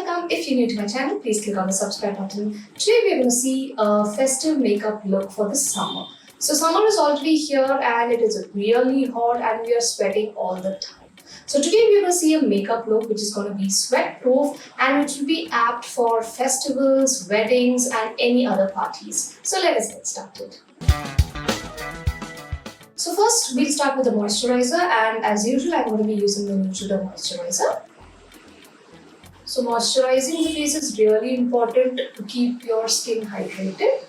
welcome. If you're new to my channel, please click on the subscribe button. Today we are going to see a festive makeup look for the summer. So summer is already here and it is really hot and we are sweating all the time. So today we are going to see a makeup look which is going to be sweat proof and which will be apt for festivals, weddings and any other parties. So let us get started. So first we'll start with the moisturizer, and as usual I'm going to be using the Neutriderm moisturizer. So moisturizing the face is really important to keep your skin hydrated.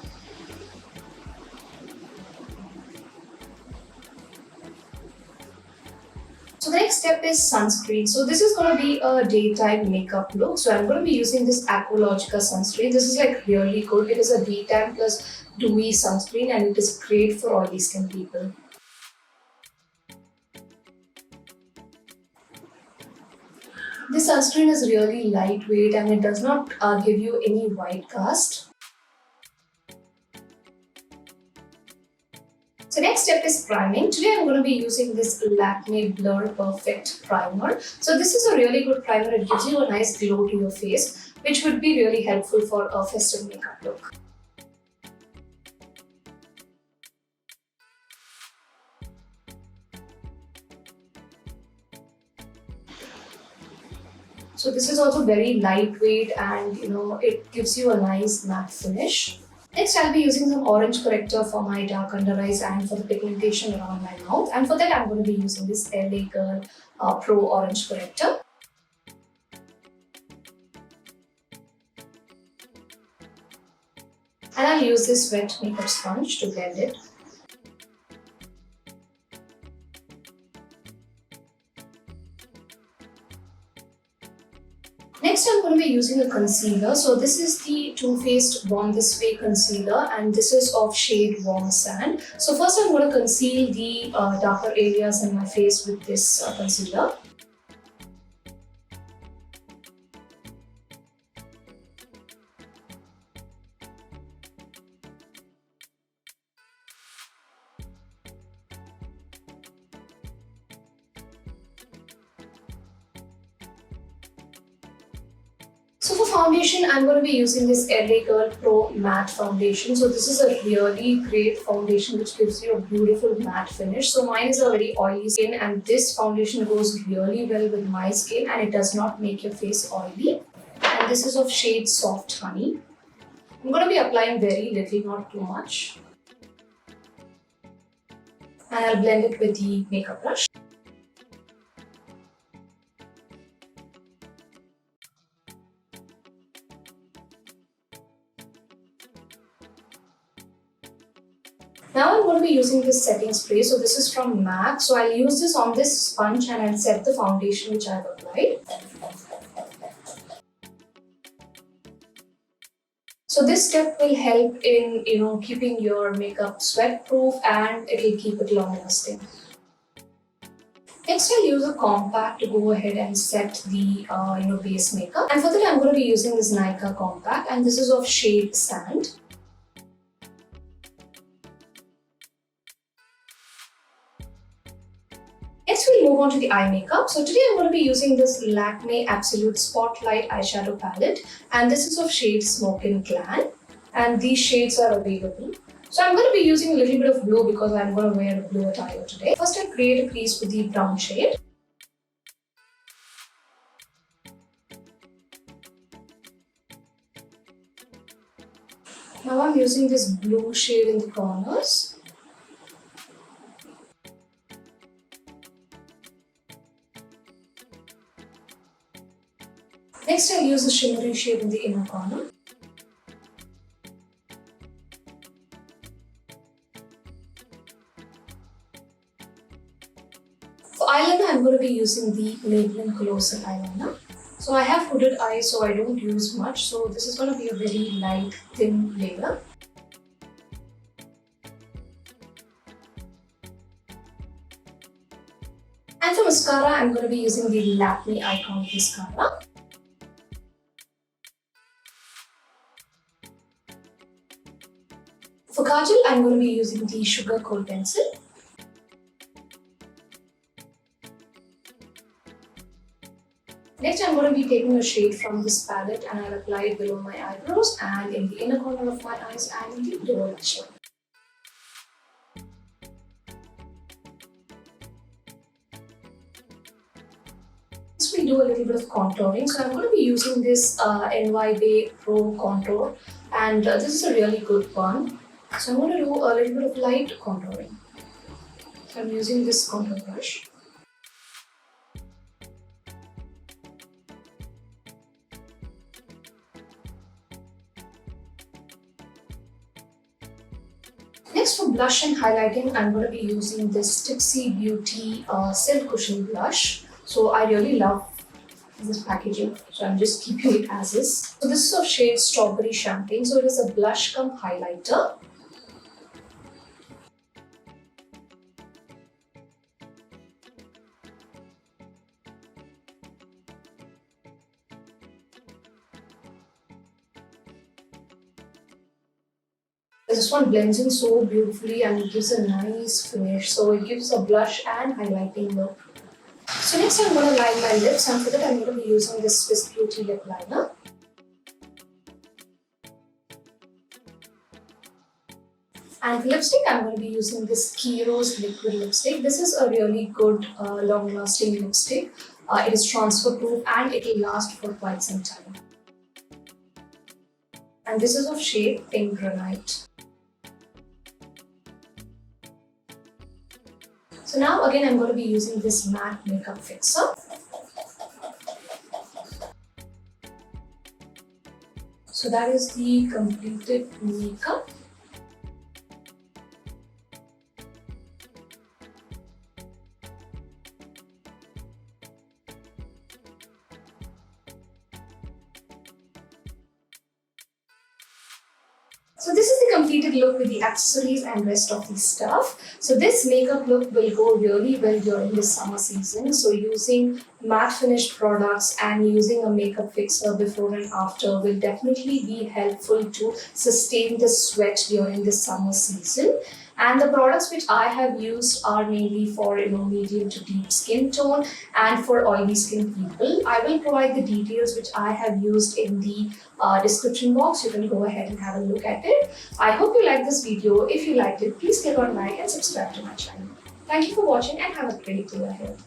So the next step is sunscreen. So this is going to be a daytime makeup look. So I'm going to be using this Aqualogica sunscreen. This is like really good. It is a Detan plus Dewy sunscreen and it is great for oily skin people. This sunscreen is really lightweight and it does not give you any white cast. So next step is priming. Today I'm going to be using this Lakme Blur Perfect Primer. So this is a really good primer. It gives you a nice glow to your face, which would be really helpful for a festive makeup look. So this is also very lightweight and it gives you a nice matte finish. Next I'll be using some orange corrector for my dark under eyes and for the pigmentation around my mouth, and for that I'm going to be using this LA Girl Pro Orange Corrector. And I'll use this wet makeup sponge to blend it. Next I'm going to be using a concealer. So this is the Too Faced Born This Way concealer and this is of shade Warm Sand. So first I'm going to conceal the darker areas in my face with this concealer. So for foundation, I'm going to be using this LA Girl Pro Matte Foundation. So this is a really great foundation which gives you a beautiful matte finish. So mine is a very oily skin and this foundation goes really well with my skin and it does not make your face oily. And this is of shade Soft Honey. I'm going to be applying very little, not too much. And I'll blend it with the makeup brush. Now I'm going to be using this setting spray. So this is from M.A.C. So I'll use this on this sponge and I'll set the foundation which I've applied. So this step will help in keeping your makeup sweat proof and it will keep it long lasting. Next I'll use a compact to go ahead and set the base makeup. And for that I'm going to be using this Nykaa compact and this is of shade Sand. Next we'll move on to the eye makeup. So today I'm going to be using this Lakmé Absolute Spotlight eyeshadow palette and this is of shade Smokin Glam and these shades are available. So I'm going to be using a little bit of blue because I'm going to wear a blue attire today. First I'll create a crease with the brown shade. Now I'm using this blue shade in the corners. Next I'll use the shimmery shade in the inner corner. For eyeliner I'm going to be using the Maybelline Colossal eyeliner. So I have hooded eyes so I don't use much, so this is going to be a very light thin layer. And for mascara I'm going to be using the Lakmé Icon Mascara. For kajal, I'm going to be using the Sugar Kohl pencil. Next, I'm going to be taking a shade from this palette and I'll apply it below my eyebrows and in the inner corner of my eyes and in the lower lash line. Next, we do a little bit of contouring. So I'm going to be using this NYK Pro Contour, and this is a really good one. So I'm going to do a little bit of light contouring. So I'm using this contour brush. Next, for blush and highlighting, I'm going to be using this Tipsy Beauty Silk Cushion Blush. So I really love this packaging, so I'm just keeping it as is. So this is of shade Strawberry Champagne. So it is a blush cum highlighter. This one blends in so beautifully and it gives a nice finish. So it gives a blush and highlighting look. So next I'm going to line my lips, and for that I'm going to be using this Swiss Beauty lip liner. And for lipstick I'm going to be using this Key Rose liquid lipstick. This is a really good long lasting lipstick. It is transfer proof and it will last for quite some time. And this is of shade Pink Granite. So now again I'm going to be using this matte makeup fixer. So that is the completed makeup. So this is the completed look with the accessories and rest of the stuff. So this makeup look will go really well during the summer season. So using matte finish products and using a makeup fixer before and after will definitely be helpful to sustain the sweat during the summer season. And the products which I have used are mainly for medium to deep skin tone and for oily skin people. I will provide the details which I have used in the description box. You can go ahead and have a look at it. I hope you liked this video. If you liked it, please click on like and subscribe to my channel. Thank you for watching and have a great day ahead.